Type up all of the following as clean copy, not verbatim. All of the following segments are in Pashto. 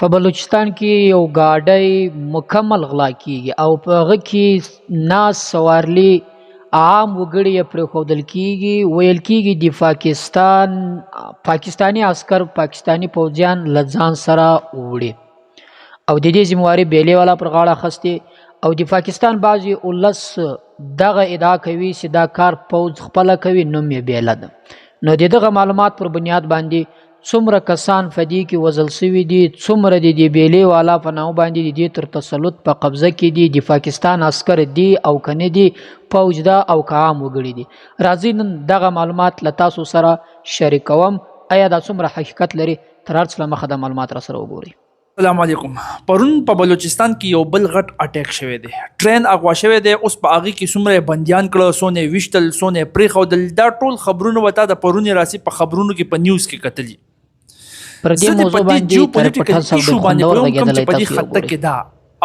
په بلوچستان کې یو ګاډی مکمل غلا کیږي او په هغه کې ناس سوارلي عام وګړي یې پرېښودل کیږي. ویل کیږي د پاکستاني عسکر پاکستاني پوځیان له ځان سره وړي او د دې ذمہواري بیلې والا پر غاړه اخیستې او د پاکستان بعضې ولس دغه ادعا کوي چې دا کار پوځ خپله کوي، نوم یې بیله ده. نو د دغه معلومات پر بنیاد باندې څومره کسان په دې کې وژل شوي دي، څومره د دې بیلې والا په نامه باندې د دې تر تسلط په قبضه کې دي، د پاکستان عسکر دي او که نه دي، پوځ ده او که عام وګړي دي. راځئ نن دغه معلومات له تاسو سره شریکوم. آیا دا څومره حقیقت لري؟ تر هر څه له مخه دا معلومات را سره وګورئ. السلام علیکم. پرون په بلوچستان کې یو بل غټ اٹیک شوی دی، ټرین اغوا شوی دی. اوس په هغې کې څومره بندیان کړه، څونه یې ویشتل، څونه یې پرېښودل، دا ټول خبرونه به تا د پرونې راسي په خبرونو کې په نیوز کې کتلي. پر دې موضوع باندې تر پټه سب د خوندور غږېدلی تاسو وګورئ. دا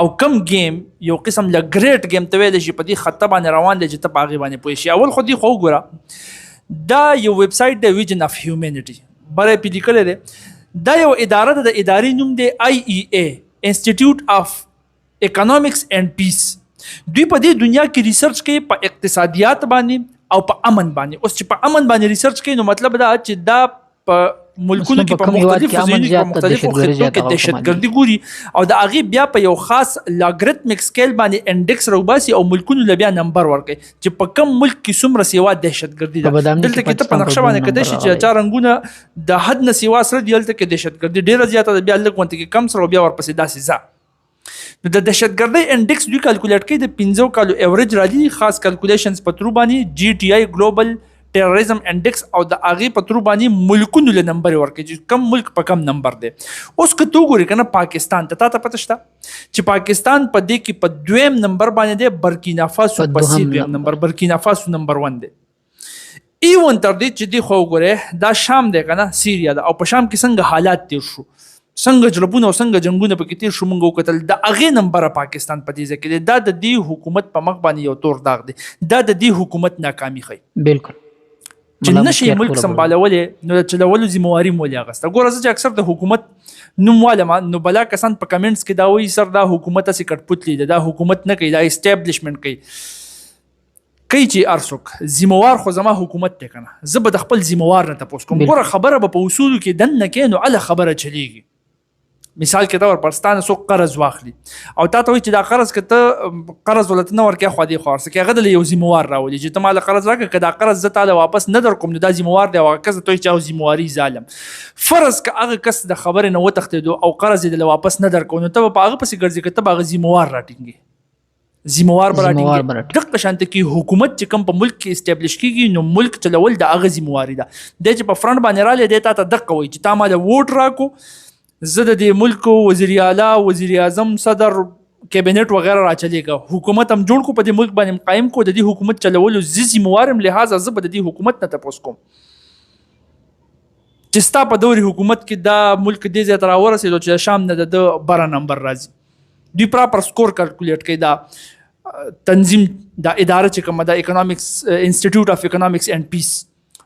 او کم گیم یو قسم له ګریټ گیم ته ویلی شي په دې خطه باندې روان دی چې ته په هغې باندې پوه شي. اول خو دې خو وګوره، دا یو ویب سایټ دی، ویژن اف هیومینټي، بره یې پې لیکلی دی. دا یو اداره ده، د ادارې نوم دی IEA، انسټیټیوټ اف اکنامکس اینڈ پیس. دوی په دې دنیا کې ریسرچ کوي په اقتصادیات باندې او په امن باندې. اوس چې په امن باندې ریسرچ کوي نو مطلب دا چې دا په ملکونو کې په مختلفو ځایونو کې په مختلفو خطو کې دهشتګردي ګوري او د هغې بیا په یو خاص لاګریتمیک سکیل باندې انډیکس راوباسي او ملکونو له بیا نمبر ورکوي چې په کم ملک کې څومره سیوا دهشتګردي ده. دلته کې ته په نقشه باندې کتلی شي چې چا رنګونه د حد نه سیوا سره دي، هلته کې دهشتګردي ډېره زیاته ده، بیا لږ غونته کې کم سره او بیا ورپسې داسې ځه. نو د دهشتګردۍ انډیکس دوی کالکولیټ کوي د 15 کالو ایوریج راځي، خاص کالکولیشنز په ترو باندې GTI ګلوبل ټیرریزم انډیکس او د هغې په ترو باندې ملکونو له نمبر ورکوي چې کم ملک په کم نمبر دی. اوس که ته وګورې که نه پاکستان ته، تا ته پته شته چې پاکستان په دې کې په 2م نمبر باندې دی، برکینافاسو پسې 2م نمبر، برکینافاسو نمبر 1 دی. ایون تر دې چې دی خو وګورې دا شام دی که نه، سیریا ده، او په شام کې څنګه حالات تیر شو، څنګه جلبونه او څنګه جنګونه پکې تیر شو، موږ وکتل. د هغې نمبره پاکستان په دې ځای کې دی. دا د دې حکومت په مخ باندې یو تور داغ دی، دا د دې حکومت ناکامي ښیي. بالکل چې نشي ملک سمبالولې، نو د چلولو ذمہواري مو ولې اخیسته. ګوره زه چې اکثر د حکومت نوم والم نو بلا کسان په کمنټس کې دا وایي سر دا حکومت هسې کټپوتلی ده، دا حکومت نه کوي، دا اسټابلیشمنټ کوي چې ارڅوک ذمہوار خو زما حکومت دی که نه، زه به د خپل ذمہوار نه تپوس کوم. ګوره خبره به په اصولو کې دننه کې نو هله خبره چلیږي. مثال کې طور پرستانه څوک قرض واخلي او تا ته وایي چې دا قرض که ته قرض ولته نه ورکوې خوا دې خوا ورسه، هغه دله یو ذمہوار راولي چې ته ماله قرض راکړه، که دا قرض زه تاله واپس نه در کوم نو دا ذمہوار دی او هغه کس ته وایي چې هغه ذمہواري ظالم. فرض که هغه کس د خبرې نه وتښتېدو او قرض یې دله واپس نه در کوو نو ته به په هغه پسې ګرځې که ته به هغه ذمہوار راټینګې، ذمہوار به راټینګې. دغه شانته کې حکومت چې کوم په ملک کې اسټابلیش کېږي نو ملک چلول د هغه ذمہواري ده. دی چې په فرنټ باندې رالی دی تا ته دقه وایي چې تا ماله ووټ راکو، زه د دې ملک وزیر اعلی، وزیر اعظم، صدر، کابینټ وغیره راچلېږه، حکومت هم جوړ کو، په دې ملک باندې قایم کو، د دې حکومت چلولو زه ذمہوار یم، لہٰذا زه به د دې حکومت نه تپوس کوم چې ستا په دورې حکومت کې دا ملک دې ځای ته راورسېدو چې د شام نه د بره نمبر راځي. دوی پراپر سکور کالکولیټ کوي. دا تنظیم، دا اداره چې کومه ده، اکنامکس انسټیټیوټ اف اکنامکس اینډ پیس،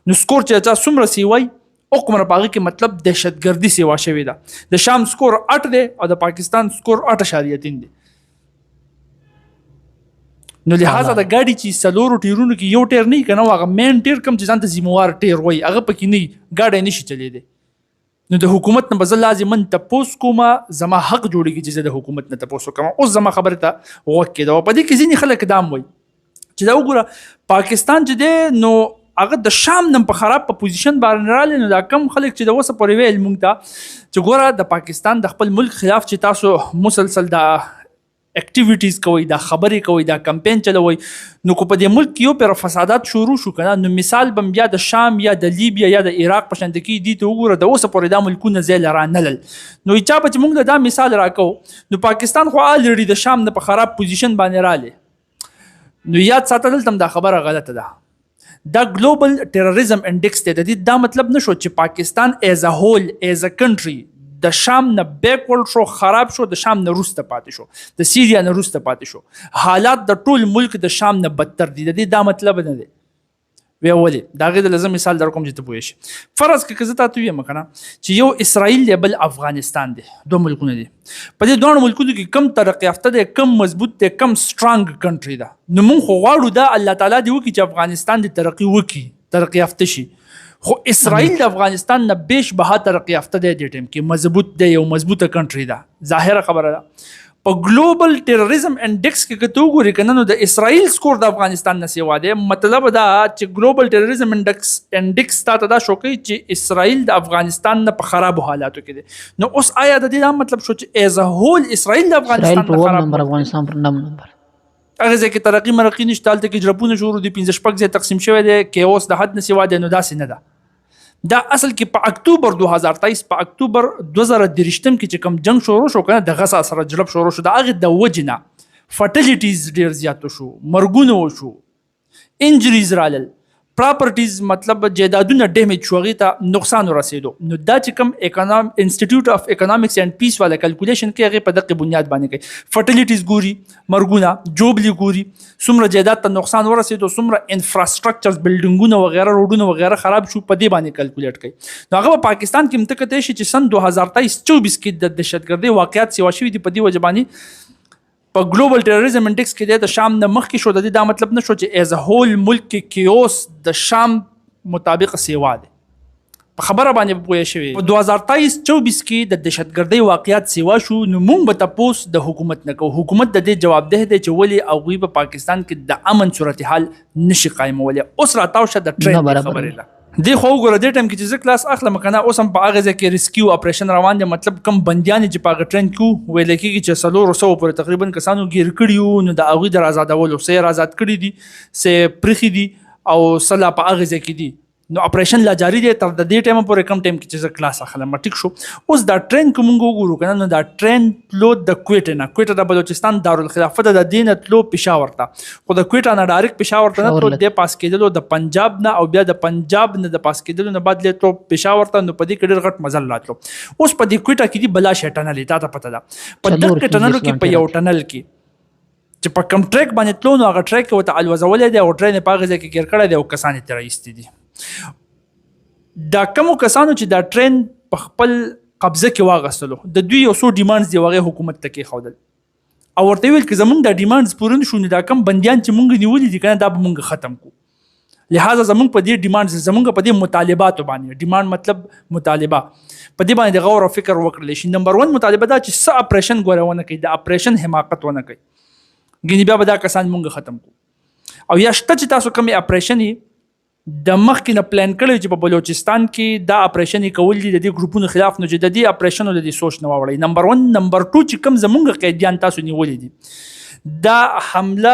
نو سکور چې چا څومره سیوی او کومره په هغې کې مطلب دهشتګردي سیوا شوې ده. د شام سکور 8 دی او د پاکستان سکور 8.3 دی. نو لہٰذا د ګاډي چې څلورو ټیرونو کې یو ټیر نه وي که نه، هغه مین ټیر کوم چې ځان ته ذمہوار ټیر وایي هغه پکې نه وي، ګاډی نشي چلېدی. نو د حکومت نه به زه لازمن تپوس کومه، زما حق جوړېږي چې زه د حکومت نه تپوس وکړم. اوس زما خبرې ته غوږ کېده. په دې کې ځینې خلک دا هم وایي چې دا وګوره پاکستان چې دی نو هغه د شام نه په خراب په پوزیشن باندې رالی. نو دا کم خلک چې د اوسه پورې ویل مونږ ته چې ګوره د پاکستان د خپل ملک خلاف چې تاسو مسلسل دا اکټیویټیز کوئ، دا خبرې کوئ، دا کمپین چلوئ، نو که په دې ملک کې یو پیر فسادات شروع شو که نه، نو مثال به بیا د شام یا د لیبیا یا د عراق په شانته کې دي. ته وګوره د اوسه پورې دا ملکونه ځای له رانلل. نو چا به چې موږ له دا مثال راکو نو پاکستان خو الریډي د شام نه په خراب پوزیشن باندې رالی. نو یاد ساته دلته دا خبره غلطه ده. دا ګلوبل ټیرریزم انډیکس دی. د دې دا مطلب نشو چې پاکستان ایز ا هول، ایز ا کنټري د شام نه بیکورډ شو، خراب شو، د شام نه وروسته پاتې شو، د سیریا نه وروسته پاتې شو. حالات د ټول ملک د شام نه بدتر دي. د دې دا مطلب نه دی. وی ولې د هغې د لازم مثال در کوم چې ته پوه شي فرض که زه تاته ویم که نه چې یو اسرائیل دی بل افغانستان دی دوه ملکونه دي په دې دواړو ملکونو کې کم ترقي یافته دی کم مضبوط دی کم سټرانګ کنټري ده نو موږ خو غواړو دا الله تعالی دې وکړي چې افغانستان دې ترقي وکړي ترقي یافته شي خو اسرائیل د افغانستان نه بیش بها ترقي یافته دی دې ټایم کې مضبوط دی یو مضبوطه کنټري ده ظاهره خبره ده په ګلوبل ټیرریزم انډیکس کې که ته وګورې که نه نو د اسرائیل سکور د افغانستان نه سیوا دی مطلب دا چې ګلوبل ټیرریزم انډیکس تا ته دا شو کوي چې اسرائیل د افغانستان نه په خرابو حالاتو کې دی نو اوس آیا د دې دا مطلب شو چې ایز ا هول اسرائیل د افغانستان په نه ور خراب نمبر افغانستان پر نم نمبر هغه ځای کې ترقي مرقي نشته هلته کې جرپونه شروع دي 15 شپږ ځای تقسیم شوی دی کې اوس د حد نه سیوا دی نو داسې نه ده دا اصل کې په اکتوبر 2023 په اکتوبر 2023 کې چې کوم جنگ شروع شو کنه د غزا سره جلب شروع شو د هغه د وجنه فرټیلیټیز ډیر زیات شو مرګونه وشو انجریز رالل پراپرټیز مطلب جیدادونه ډیمیج شو هغې ته نقصان ورسېدو نو دا چې کوم انسټیټیوټ اف اکنامکس اینډ پیس والا کیلکولیشن کوي هغې په دقه بنیاد باندې کوي فرټیلیټیز ګوري مرګونه جوبلي ګوري څومره جیداد ته نقصان ورسېدو څومره انفراسټرکچرز بلډینګونه وغیره روډونه وغیره خراب شو په دې باندې کیلکولیټ کوي نو هغه په پاکستان کې هم ته کتی شي چې سن 2023-24 کې د دهشتګردۍ واقعیات سیوا شوي دي په دې وجه باندې په ګلوبل ټیرریزم انډیکس کې د شام نه مخکې شو د دې دا مطلب نه شو چې ایز ا هول ملک کې کیوس د شام مطابق سیوا دی په خبره باندې پوه شوي په 2023-24 کې د دهشتګردۍ واقعیات سیوا شو نو موږ به تپوس د حکومت نه کوو حکومت د دې جوابده دی چې ولې هغوی په پاکستان کې د امن صورتحال نشي قایمولی اوس راتاو شه د ټرین خبرې له دی خو وګوره دې ټایم کې چې زه کلاس اخلم که نه اوس هم په هغه ځای کې ریسکیو اپریشن روان دی مطلب کم بندیان چې په هغه ټرین کې ویل کېږي چې 400 پورې تقریبا کسانو ګیر کړي وو نو د هغوی د آزادولو څه یې آزاد کړي دي څه یې پرېښي دي او څه لا په هغه ځای کې دي نو اپریشن لا جاری دی تر د دې ټایم پورې کم ټایم کې چې زه کلاس اخلم ټیک شو اوس دا ټرین که مونږ وګورو که نه نو دا ټرین تلو د کویټې نه کویټه د بلوچستان دارالخلافت د دې نه تلو پېښور ته خو د کویټه نه ډایرکټ پېښور ته نه تلو د پاس کېدلو د پنجاب نه او بیا د پنجاب نه د پاس کېدلو نه بعد تلو پېښور ته نو په دې کې ډېر غټ مزل راتلو اوس په دې کویټه کې دي بلا شی ټنل تا ته پته ده په دغه ټنلو کې په یو ټنل کې چې په کم ټریک باندې تلو نو هغه ټریک ورته الوزولی دی او ټرین یې په هغه ځای کې ګیر کړی دی او کسان یې ترې ایستي دي دا کومو کسانو چې دا ټرین په خپل قبضه کې واغستلو د دوی یو څو ډیمانډز دی هغې حکومت ته کېښودل او ورته ویل که زمونږ دا ډیمانډز پوره نه شو نو دا کم بندیان چې مونږ نیولي دي که نه دا به مونږ ختم کړو لہذا زمونږ په دې ډیمانډز زمونږ په دې مطالباتو باندې ډیمانډ مطلب مطالبه په دې باندې د غور او فکر وکړلی شي نمبر 1 مطالبه دا چې څه اپریشن ګوره ونه کوي د اپریشن حماقت ونه کوي ګینې بیا به دا کسان مونږ ختم کړو او یا شته چې تاسو کومې اپریشن د مخکې نه پلان کړی چې په بلوچستان کې دا اپریشن یې کول دي د دې ګروپونو خلاف نو چې د دې اپریشنو د دې سوچ نه واوړئ نمبر 1 نمبر 2 چې کوم زمونږ قیدیان تاسو نیولي دي دا حمله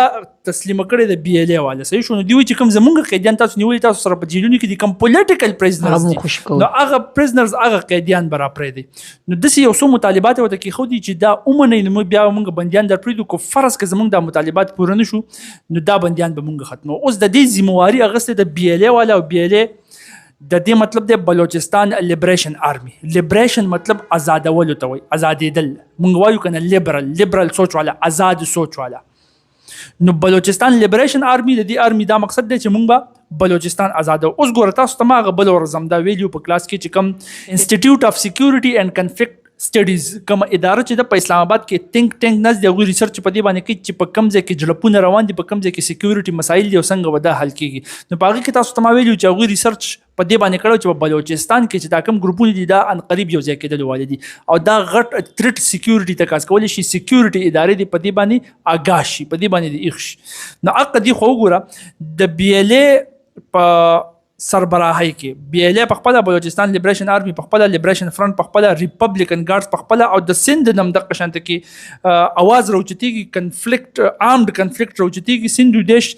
تسلیمه کړې د بی ال ای والا صحیح شو نو دوی چې کوم زمونږ قیدیان تاسو نیولي تاسو سره په جیلونو کې دي کوم پولیټیکل پریزنرز دي نو هغه پریزنرز هغه قیدیان به راپرېږدي نو داسې یو څو مطالبات ورته کېښودي چې دا ومنئ نو موږ بیا مونږ بندیان در پرېږدو که فرض که زمونږ دا مطالبات پوره نه شو نو دا بندیان به مونږ ختمو اوس د دې ذمواري اخیستې د بی ال ای والا او بی ال ای د دې مطلب دی بلوچستان لیبریشن آرمی لیبریشن مطلب آزادولو ته وایي آزادېدل مونږ وایو که نه لیبرل سوچ والا آزاد سوچ والا نو بلوچستان لیبریشن آرمی د دې آرمی دا مقصد دی چې مونږ به بلوچستان آزادو اوس ګوره تاسو ته ما هغه بل ورځ هم دا ویلیو په کلاس کې چې کوم انسټیټیوټ اف سیکیورټي اینډ کنفلکټ سټډیز کوم اداره چې د په اسلام آباد کې تھنک ټینک ناست دی هغوی ریسرچ په دې باندې کوي چې په کوم ځای کې جلپونه روان دي په کوم ځای کې سیکیورټي مسایل دي او څنګه به دا حل کېږي نو په هغې کې تاسو ته ما ویلي چې هغوی ریسرچ په دې باندې کړی چې په بلوچستان کې چې دا کوم ګروپونه دي دا ان قریب یو ځای کېدلو والي دي او دا غټ تھریټ سیکیورټي ته کاس کولی شي سیکیورټي ادارې دي په دې باندې آګاه شي په دې باندې د ایښ شي نو حق دې خو وګوره د بی ال ای په سربراهی کې بی ال ای په خپله بلوچستان لیبریشن آرمی په خپله لیبریشن فرنٹ په خپله ریپبلیکن ګارډز په خپله او د سند نم دغه شانته کې اواز راوچتېږي کنفلکټ آرمډ کنفلکټ راوچتېږي سند دیش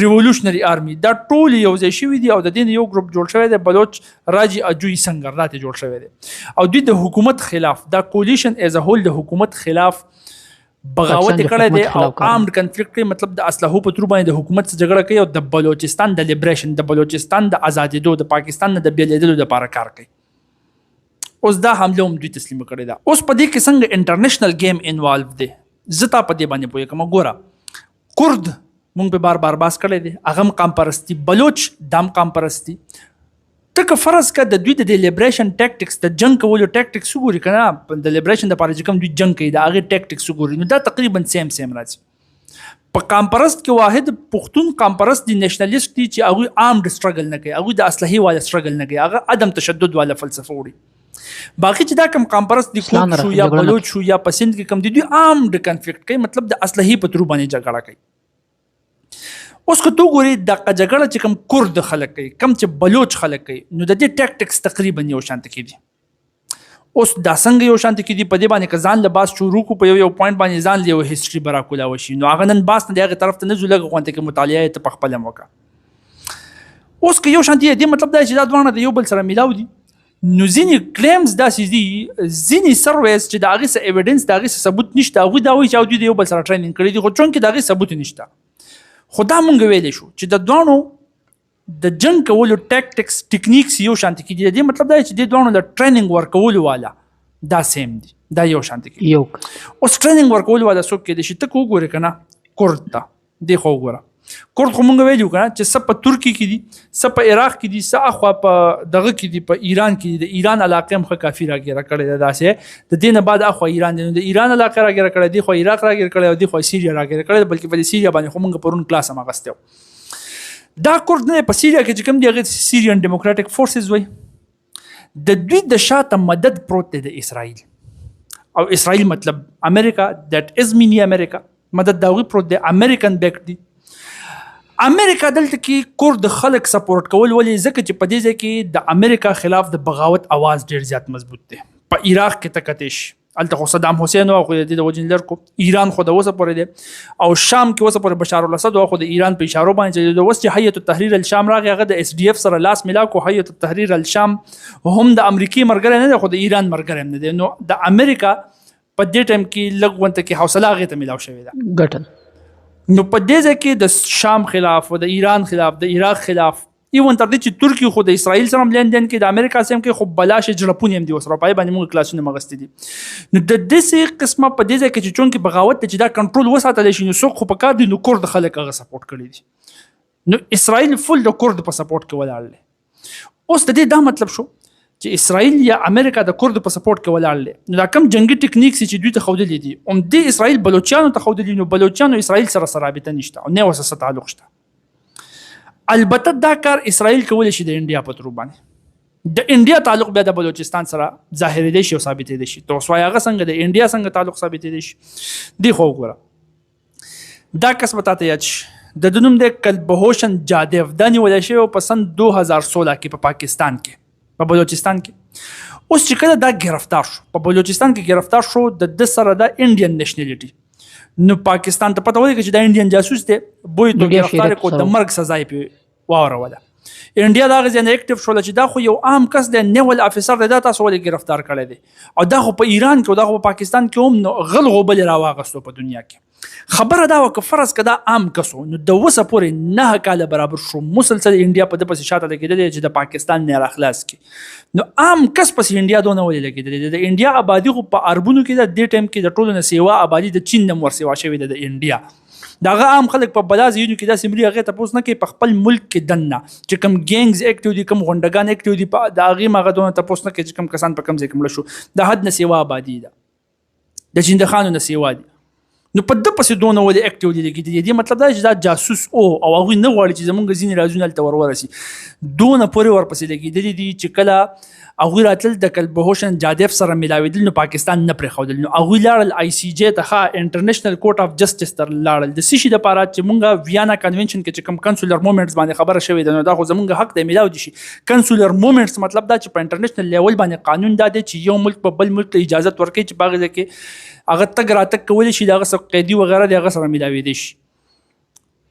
ریولوشنری آرمی دا ټول یو ځای شوي دي او د دې یو ګروپ جوړ شوی دی بلوچ راجی اجوی سنگر راته جوړ شوی دی او دوی د حکومت خلاف دا کولیشن ایز ا هول د حکومت خلاف بغاوت کړی دی او آرمډ کنفلکټ مطلب د اسلحو په تور باندې د حکومت سره جګړه کوي او د بلوچستان د لیبریشن د بلوچستان د ازادېدو د پاکستان نه د بیلېدلو لپاره کار کوي اوس دا حمله هم دوی تسلیمه کړې ده اوس په دې کې څنګه انټرنیشنل گیم انوالو دی زه تا په دې باندې پوهېږم ګوره کورد مونږ په بار بار باس کړی دی، هغه هم قام پرستی، بلوچ دام قام پرستی. ته که فرض که د دوی د لیبریشن ټیکټکس د جنگ کولو ټیکټکس وګوري که نه، د لیبریشن دپاره چې کوم دوی جنگ کوي د هغې ټیکټکس وګوري، نو دا تقریبا سیم راځي. په قام پرست کې واحد پښتون قام پرست دي، نیشنلیست دي چې هغوی آرمډ سټرګل نه کوي، هغوی د اسلحې والا سټرګل نه کوي، هغه عدم تشدد والا فلسفه وړي. باقي چې دا کم قام پرست دي، کوک شو یا بلوچ شو یا په سند کې کم دي، دوی آرمډ کنفلیکټ کوي، مطلب د اسلحې په ترو باندې جګړه کوي. اوس که تو ګوري دغه جګړه چې کم کورد خلک کوي، کم چې بلوچ خلک کوي، نو د دې ټیکټکس تقریبا یو شانته کېدي. اوس دا څنګه یو شانته کېدي، په دې باندې که ځان له باس شروع کړو په یو پوینټ باندې ځان له یو هیسټري به راکولاوه شي، نو هغه نن باس نه د هغې طرف ته نه ځو، لږ غونته کې مطالعه یې ته په خپله هم وکړه. اوس که یو شانتي دې مطلب دا چې دا دواړه د یو بل سره میلاو دي، نو ځینې کلیمز داسې دي، ځینې سرویز چې د هغې څه ایویډنس، د هغې څه ثبوت نشته، هغوی دا وایي چې دوی د یو بل سره ټریننګ کړي دي، خو چونکې د هغې ثبوت نشته. خو دا مونږ ویلی شو چې د دواړو د جنګ کولو ټیکټکس ټیکنیکس یو شانتي کېدي. د دې مطلب دا چې د دواړو د ټریننګ ورکولو والا دا سیم دي، دا یو شانتي کېدي. اوس ټریننګ ورکولو والا څوک کېدی شي؟ ته که وګورې که نه کورد ته، دې خو وګوره کورد خو مونږ ویلي که نه چې څه په ترکي کې دي، څه په عراق کې دي، څه اخوا په دغه کې دي، په ایران کې دي. د ایران علاقې هم ښه کافي راګیره کړې ده، داسې د دې نه بعد اخوا ایران دی، نو د ایران علاقې راګیره کړې، دې خوا عراق راګیره کړې، او دې خوا سیریا راګیره کړې، بلکې په دې سیریا باندې خو مونږ پرون کلاس هم اخیستی و. دا کورد نه په سیریا کې چې کوم دي هغې سیریان ډیموکراټک فورسز وایي، د دوی د شاته مدد پروت دی د اسرائیل، او اسرائیل مطلب امریکا، دیٹ از مینی امریکا، مدد د هغوی پروت دی، امریکن بیک دی. امریکا دلته کې کورد خلک سپورټ کول، ولې؟ ځکه چې په دې ځای کې د امریکا خلاف د بغاوت اواز ډېر زیات مضبوط دی. په عراق کې ته کتې شي، هلته خو صدام حسین و، خو د دې د وجې لر کو. ایران خو د اوسه پورې دی، او شام کې اوسه پورې بشار الاسد و، خو د ایران په اشارو باندې چې د اوس چې هیئة التحریر الشام راغی، هغه د SDF سره لاس میلاو کو. هیئة التحریر الشام هم د امریکې ملګری نه دی، خو د ایران ملګری هم نه دی. نو د امریکا په دې ټایم کې لږ غونته کې حوصله هغې ته میلاو شوې ده ګټل. نو په دې ځای کې د شام خلاف او د ایران خلاف، د عراق خلاف، ایون تر دې چې ترکیه خو د اسرائیل سره هم لیندین کې، د امریکا سره هم کې، خو بلاش جړپونې هم دي ورسره، پای باندې موږ کلاسونه مغستې دي. نو د داسې قسمه په دې ځای کې چې چونکې بغاوت دی چې دا کنټرول وساتلی شي، نو څوک خو په کار دي، نو کورد خلک هغه سپورټ کړي دي. نو اسرائیل فل د کورد په سپورټ کې ولاړ دی. اوس د دې دا مطلب شو چې اسرائیل یا امریکا د کورد په سپورټ کې ولاړ دی. نو دا کم جنگي ټیکنیکس چې دوی ته ښودلي دي، همدې اسرائیل بلوچیانو ته ښودلي، نو بلوچیانو اسرائیل سره رابطه نشته او نه ورسره تعلق شته. البته دا کار اسرائیل کولی شي د انډیا په ترو باندې، د انډیا تعلق بیا د بلوچستان سره ظاهرېدی شي او ثابتېدی شي. ته اوس وایې هغه څنګه د انډیا څنګه تعلق ثابتېدی شي؟ دې خو وګوره، دا کس به تاته یاد شي، د ده نوم دی کلبهوشن جادیو. دا نیولی شوی په سن 2016 کې په پاکستان کې، په بلوچستان کې. اوس چې کله دا گرفتار شو، په بلوچستان کې گرفتار شو، د ده سره د انډین نیشنلټي. نو پاکستان ته پته ولګي چې دا انډین جاسوس دی، بوی تو گرفتار کو، د مرګ سزا یې پې واوروله. انډیا دا غزه نه اکټیو شول چې دا خو یو عام کس دی، نیول افیسر دی، دا تاسو ولې گرفتار کړی دی؟ او دا خو په ایران کې او دا خو په پاکستان کې هم نو غل غوبل راواغستو په دنیا کې. خبره دا وکړه فرض که دا عام کسو، نو د اوسه پورې 9 کاله برابر شو مسلسل انډیا په ده پسې شاته لګېدلی چې د پاکستان نه راخلاص کړي. نو عام کس پسې انډیا دونه ولې لګېدلی دی؟ د انډیا آبادي خو په اربونو کې ده، دې ټایم کې د ټولو نه سیوا آبادي د چین نه ورسیوا شوې ده د انډیا. د هغه عام خلک په بلا ځایونو کې داسې مري، هغې تپوس نه کوي په خپل ملک کې دننه چې کوم ګینګز اکټیو دي، کوم غونډګان اکټیو دي، د هغې هم هغه دونه تپوس نه کوي چې کوم کسان په کوم ځای کې مړه شو. د حد نه سیوا آبادي ده، د چیندخانو نه سیوا دي. نو په ده پسې دونه ولې اکټیو دي لګېدلي دي؟ مطلب دا چې دا جاسوس او هغوی نه غواړي چې زمونږ ځینې رازونه هلته ورورسي، دونه پورې ورپسې لګېدلي دي چې کله هغوی راتلل د کلبهوشن جادیف سره میلاوېدل، نو پاکستان نه پرېښودل. نو هغوی لاړل ICJ ته، ښه انټرنیشنل کورټ اف جسټس ته لاړل. د څه شي دپاره چې مونږ ویانا کنونشن کې چې کوم کنسولر مومنټس باندې خبره شوې ده، نو دا خو زمونږ حق دی میلاو دي شي. کنسولر مومنټس مطلب دا چې په انټرنیشنل لیول باندې قانون دا دی چې یو ملک په بل ملک ته اجازت ورکوي چې په هغه ځای کې هغه تګ راتګ کولی شي، د هغه څه قیدي وغیره د هغه سره میلاوېدی شي.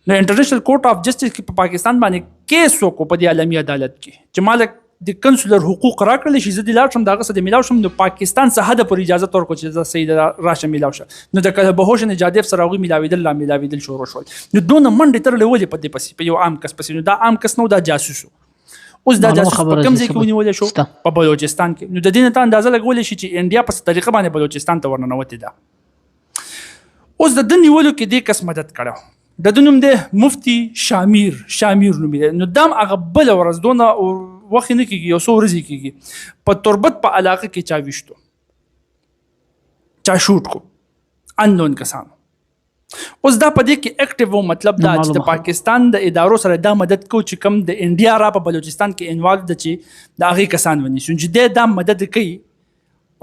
نو انټرنیشنل کورټ اف جسټس کې په پاکستان باندې کیس وکړو په دې عالمي عدالت کې چې مالک د کنسولر حقوق راکړلی شي، زه دې لاړ شم د هغه څه د میلاو شم. نو پاکستان څه حده پورې اجازت ورکړو چې زه صحیح راشه میلاو شه. نو د کلبهوشن جادیف سره هغوی میلاوېدل شروع شول. نو دونه منډې ترلې ولې په دې پسې، په یو عام کس پسې؟ نو دا عام کس نه و، دا جاسوس و. اوس دا جاسوس په کوم ځای کې ونیولی شو؟ په بلوچستان کې. نو د دې نه ته اندازه لګولی شي چې انډیا په څه طریقه باندې بلوچستان ته ورننوتې ده. اوس د ده نیولو کې دې کس مدد کړی، د نوم دی مفتی شامیر نوم دی. نو دام هغه بل ورځ دونه وخت نه کیږي یو څو ورځې کیږي په تربت په علاقه کې چا ویشتو چا شوټ کو انلون کسانو. اوس دا په دې کې اکټیو مطلب دا چې د پاکستان د ادارو سره دا مدد کو چې کم د انډیا را په بلوچستان کې انوالو د چې د هغې کسان ونیسو چې دا مدد کوي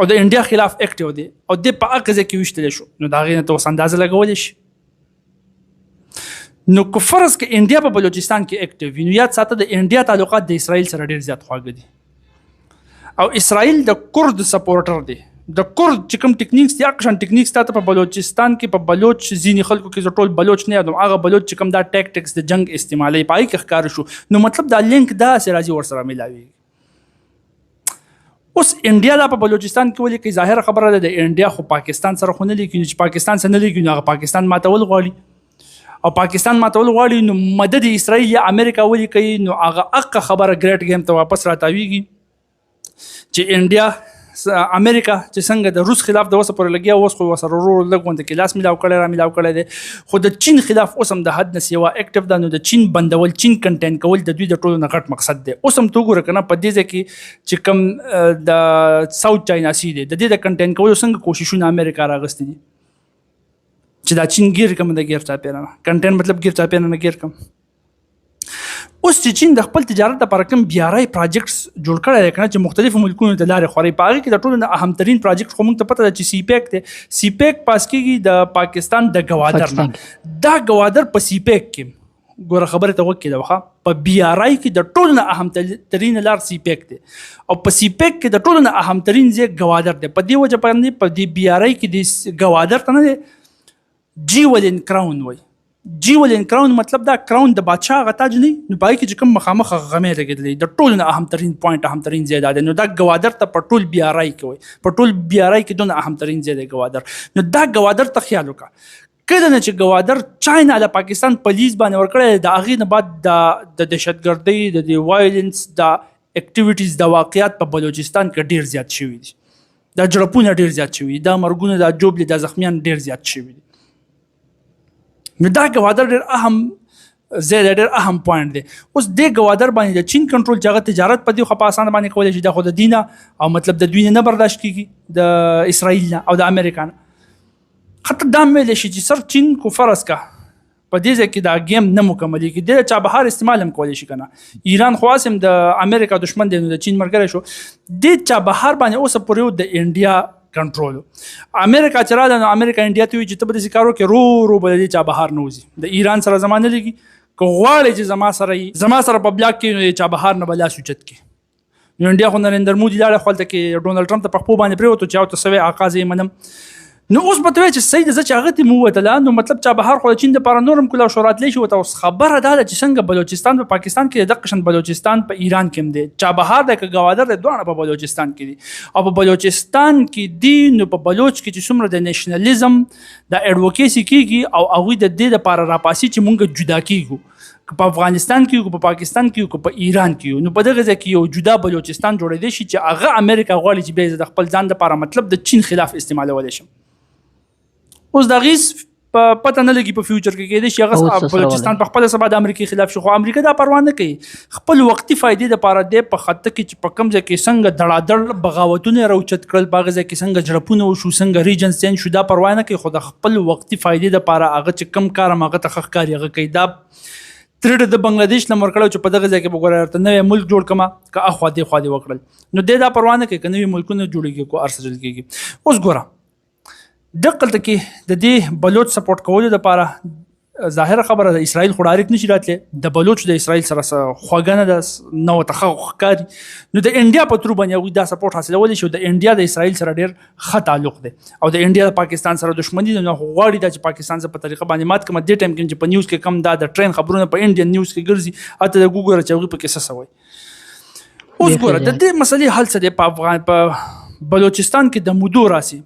او د انډیا خلاف اکټیو دی او د په هغه ځای کې ویشتلی شو نو د هغې نه ته اوس اندازه لګولی شي. نو که فرض کې انډیا په بلوچستان کې اکټیو وي نو یاد ساته د انډیا تعلقات د اسرائیل سره ډېر زیات خواږه دي او اسرائیل د کورد سپورټر دی. د کورد چې کوم ټیکنیکس دي هغه شان ټیکنیکس تاته په بلوچستان کې په بلوچ ځینې خلکو کې زه ټول بلوچ نه یادوم هغه بلوچ چې کوم دا ټیکټکس د جنگ استعمالوي په هغې کې ښکاره شو. نو مطلب دا لینک داسې راځي ورسره میلاویږي. اوس انډیا دا په بلوچستان کې ولې کوي ظاهره خبره ده د انډیا خو پاکستان سره خو نه لیکي چې پاکستان سره نه لیکي نو هغه پاکستان ماتول غواړي او پاکستان ماتول غواړي نو مدد اسرائیل یا امریکا ولې کوي نو هغه حق خبره ګریټ گیم ته واپس راتاویږي چې انډیا امریکا چې څنګه د روس خلاف د وسه پر لګیا اوس خو وسره ورو لګونته کې لاس میلاو کړی دی خو د چین خلاف اوس هم د حد نه سیوا اکټیو ده. نو د چین بندول چین کنټین کول د دوی د ټولو نه غټ مقصد دی. اوس هم ته وګوره که نه په دې ځای کې چې کوم د ساوث چاینا سی دی د دې د کنټین کولو څنګه کوششونه امریکا راغستې دي چې دا چین ګیر کم د ګیر چاپېره نه کنټین مطلب ګیر چاپېره نه ګیر کم. اوس چې چین د خپل تجارت لپاره کوم بیارای پروجیکټس جوړ کړی دی که نه چې مختلفو ملکونو ته لارې خوري په هغې کې د ټولو نه اهمترین پروجیکټ خو موږ ته پته ده چې سیپیک دی. سیپیک پاس کېږي د پاکستان د ګوادر نه. دا ګوادر په سیپیک کې ګوره خبرې ته غوږ کېده په بیارای کې د ټولو نه اهمترین لار سیپیک دی او په سیپیک کې د ټولو نه اهمترین ځای ګوادر دی. په دې وجه باندې په دې بیارای کې د ګوادر ته نه دی جیولین کراون وایي. جیولین کراون مطلب دا کراون د بادشاه هغه تاج نه نو په هغې کې چې کوم مخامخ غمې لګېدلې د ټولو نه اهمترین پوینټ اهمترین ځای دا دی. نو دا ګوادر ته په ټول بیارای کې وایي په ټول بیارای کې دونه اهمترین ځای دی ګوادر. نو دا ګوادر ته خیال وکړه کله نه چې ګوادر چاینا د پاکستان په لیز باندې ورکړی د هغې نه بعد د دهشتګردۍ د دې وایلنس د اکټیویټیز د واقعیات په بلوچستان کې ډېر زیات شوي دي. دا جړپونه ډېر زیات شوي دي دا مرګونه دا جوبلې دا زخمیان ډېر زیات شوي دي. نو دا ګوادر ډېر اهم ځای دی ډېر اهم پوینټ دی. اوس دې ګوادر باندې د چین کنټرول چې هغه تجارت په دې خو په اسانه باندې کولی شي دا خو د دوی نه او مطلب د دوی نه برداشت کېږي د اسرائیل نه او د امریکا نه. حتی دا هم ویلی شي چې سر چین کو فرض که په دې ځای کې دا گیم نه مکملېږي د چابهار استعمال هم کولی شي که نه. ایران خو هم د امریکا دشمن دی نو د چین ملګری شو. دې چابهار باندې اوسه پورې د انډیا کنټرول امریکا چې راغله نو امریکا انډیا ته وایي چې ته به داسې کار وکړې رو به د دې چابهار نه وځي د ایران سره زما نه لګي که غواړې چې زما سره په بلاک کې نو د چابهار نه به لاس اوچت کړي. نو انډیا خو نریندر مودي لاړه خپلته کې ډونالډ ټرمپ ته په خپو باندې پرېوتو چې او ته سوی آغاز یې منم. نو اوس به ته وایې چې صحیح ده زه چې هغه ته مو ووتله نو مطلب چابهار خو د چین دپاره نور هم کلاو شو راتلی شي ورته. اوس خبره دا ده چې څنګه بلوچستان په پاکستان کې دی دغه شان بلوچستان په ایران کې هم دی. چابهار دی که ګوادر دی دواړه په بلوچستان کې دي او په بلوچستان کې دي نو په بلوچ کې چې څومره د نیشنلیزم د اډوکیسي کېږي او هغوی د دې دپاره راپاسي چې مونږ جدا کېږو که په افغانستان کې یو که په پاکستان کې یو که په ایران کې یو نو په دغه ځای کې یو جدا بلوچستان جوړېدی شي چې هغه امریکا غواړي چې بیا د خپل ځان دپاره مطلب د چین خلاف استعمالولی شم. اوس د هغې په پته نه لګي په فیوچر کې کېدای شي هغه بلوچستان په خپله سبا د امریکې خلاف شي خو امریکا دا پروا نه کوي خپل وقتي فایدې دپاره دی په خطه کې چې په کوم ځای کې څنګه دړادړ بغاوتونه یې راوچت کړل په هغه ځای کې څنګه جړپونه وشو څنګه ریجنز چینج شو دا پروا نه کوي خو د خپل وقتي فایدې دپاره هغه چې کوم کار هم هغه ته ښه ښکاري هغه کوي. دا ترېډ د بنګلادیش نه ورکړی چې په دغه ځای کې به ګوره ورته نوی ملک جوړ کړمه که اخوا دې خوا دې وکړل نو دی دا پروا نه کوي که نوي ملکونه جوړېږي کو هر څه چل کېږي. اوس ګوره دقلته کې د دې بلوچ سپورټ کولو دپاره ظاهره خبره د اسرائیل خو ډایرکټ نشي راتلی د بلوچ د اسرائیل سره خوږه نه ده نه ورته ښه ښکاري نو د انډیا په ترو باندې هغوی دا سپورټ حاصلولی شي. د انډیا د اسرائیل سره ډېر ښه تعلق دی او د انډیا د پاکستان سره دښمني ده نو غواړي دا چې پاکستان زه په طریقه باندې مات کړم. دې ټایم کې چې په نیوز کې کم دا د ټرین خبرونه په انډین نیوز کې ګرځي هلته د ګوګوره چې هغوی پکې څه څه وایي. اوس ګوره د دې مسلې حل څه دی په بلوچستان کې د مودو راسي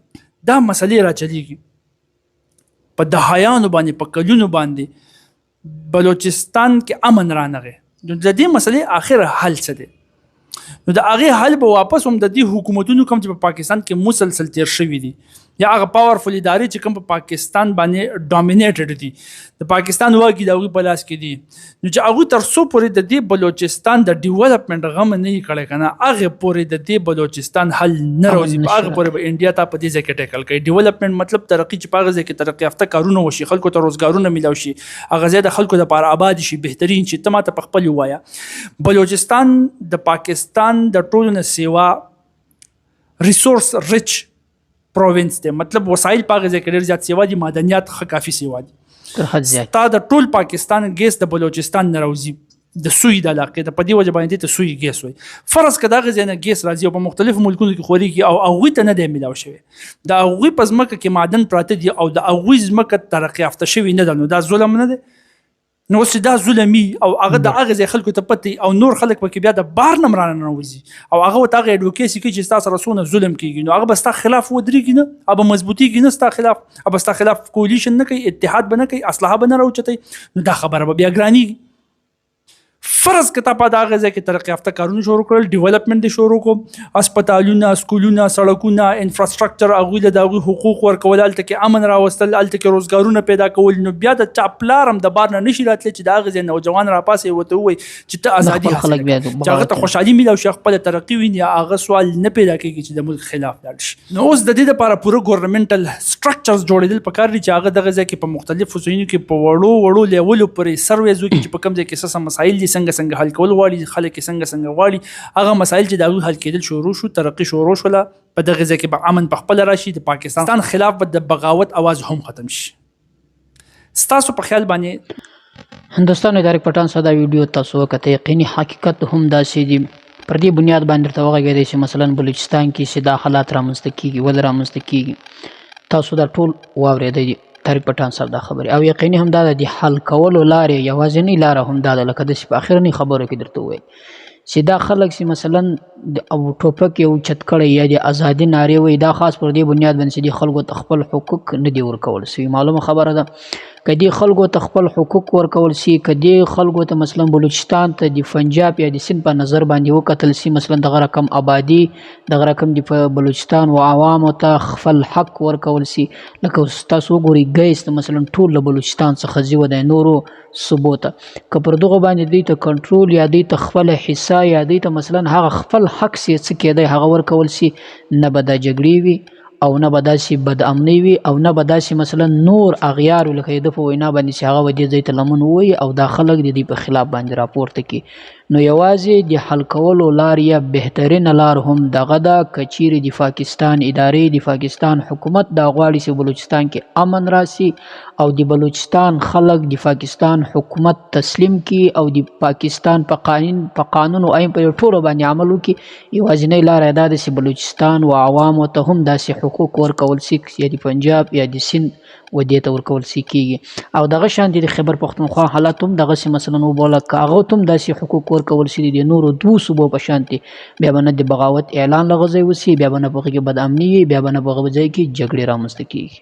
دا مسلې راچلیږي په دهایانو باندې په کلونو باندې بلوچستان کې امن رانغی نو د دې مسلې آخر حل څه دی نو د هغې حل به واپس هم د دې حکومتونو کوم چې په پاکستان کې مسلسل تیر شوي دي یا هغه پاورفل ادارې چې کوم په پاکستان باندې ډومینیټډ دي د پاکستان واګي د هغوی په لاس کې دي نو چې هغوی تر څو پورې د دې بلوچستان د ډیولپمنټ غم نه یې کړی که نه هغې پورې د دې بلوچستان حل نه راوځي په هغې پورې به انډیا ته په دې ځای کې ټیکل کوي ډیولپمنټ مطلب ترقي چې په هغه ځای کې ترقي یافته کارونه وشي خلکو ته روزګارونه میلاو شي هغه ځای د خلکو دپاره آباد شي بهترین چې ته ماته په خپل ووایه بلوچستان د پاکستان د ټولو نه سیوا ریسورس ریچ پروینس دی مطلب وسایل په هغه ځای کې ډېر زیات سیوا دي معدنیات ښه کافي سیوا دي ستا د ټول پاکستان ګیس د بلوچستان نه راوځي د سوی د علاقې د په دې وجه باندې ته سوی ګیس وایي فرض که د هغې ځای نه ګیس راځي او په مختلفو ملکونو کې خورېږي او هغوی ته نه دی میلاو شوی د هغوی په ځمکه کې معدن پراته دي او د هغوی ځمکه ترقي یافته شوي نه ده نو دا ظلم نه دی نو اوس دا ظلمي او هغه د هغه ځای خلکو ته پته او نور خلک پکې بیا د بار نه راننوځي او هغه ورته هغه اډوکیسي کوي چې ستا سره څونه ظلم کېږي نو هغه به ستا خلاف ودرېږي نه هغه به مضبوطېږي نه ستا خلاف هغه به ستا خلاف کولیشن نه کوي اتحاد به نه کوي اسلحه به نه راوچتوي نو دا خبره به بیا ګرانېږي فرض که تا په هغه ځای کې ترقي یافته کارونه شروع کړل ډیولپمنټ دې شروع کړو هسپتالونه سکولونه سړکونه انفراسټرکچر هغوی له د هغوی حقوق ورکول هلته کې امن راوستل هلته کې روزګارونه پیدا کول نو بیا د چا پلار هم د بار نه نشي راتلی چې د هغه ځای نوجوان راپاسې ورته ووایي چې ته ازادي حاصله چې هغه ته خوشحالي میلاو شي خپله ترقي ویني هغه سوال نه پیدا کېږي چې د ملک خلاف لاړ شي نو اوس د دې دپاره پوره ګورنمنټل سټرکچرز جوړېدل پکار دي چې هغه دغه ځای کې په مختلفو ځایونو کې په وړو لیولو پورې سرویز وکړي چې په کوم ځای کې څه مسایل دي څنګه حل کول غواړي خلک څنګه غواړي هغه مسایل چې د هغوی حل کېدل شروع شو ترقي شروع شوله په دغه ځای کې به امن په خپله راشي د پاکستان خلاف به د بغاوت اواز هم ختم شي ستاسو په خیال باندې هندوستان طارق پټان ساده ویډیو تاسو وکړه یقیني حقیقت هم داسې دي پر دې بنیاد باندې درته وغږېدی چې مثلا بلوچستان کې چې دا حالات رامنځته کېږي ولې رامنځته کېږي تاسو دا ټول واورېدی دي طارق پټان صاحب دا خبرې او یقیني هم دا د حل کولو لارې یوازینۍ لاره هم دا ده لکه داسې په اخرنۍ خبرو کې درته وویل چې دا خلک چې مثلا د ټوپک یو چت کړی یا د ازادي نارې وایي دا خاص پر دې بنیاد باندې چې دې خلکو ته خپل حقوق نه دي ورکول سوي معلومه خبره ده که دې خلکو ته خپل حقوق ورکول سي که دې خلکو ته مثلا بلوچستان ته د پنجاب یا د سند په نظر باندې وکتل سي مثلا دغه رقم آبادي دغه رقم د بلوچستان و عوامو ته خپل حق ورکول سي لکه تاسو وګورئ ګیس ته مثلا ټول له بلوچستان څخه ځي و د نورو صوبو ته که پر دغو باندې دوی ته کنټرول یا دوی ته خپله حصه یا دوی ته مثلا هغه خپل حق سي څه کېدی هغه ورکول سي نه به دا جګړې وي او نه به داسې بد امنۍ وي او نه به داسې مثلا نور اغیارو لکه د په وینا باندې چې هغه به دې ځای ته لمن ووایي او دا خلک د دوی په خلاف باندې راپورته کړي نو یوازې د حل کولو لار یا بهترینه لار هم دغه ده که چیرې د پاکستان ادارې د پاکستان حکومت دا غواړي چې بلوچستان کې امن راسي او د بلوچستان خلک د پاکستان حکومت تسلیم کړي او د پاکستان په قانون او آئین په ټولو باندې عمل وکړي یوازینۍ لاره دا ده چې بلوچستان و عوامو ته هم داسې حقوق ورکول سي یا د پنجاب یا د سند و دې ته ورکول سي کېږي او دغه شان د خیبر پښتونخوا حالات هم دغسې مثلا وبوله که هغه ته هم داسې حقوق ورکول سي د نورو دوو صوبو په شانتې بیا به نه د بغاوت اعلان له هغه ځای وسي بیا به نه په هغې کې بد امني وي بیا به نه په هغه ځای کې جګړې رامنځته کېږي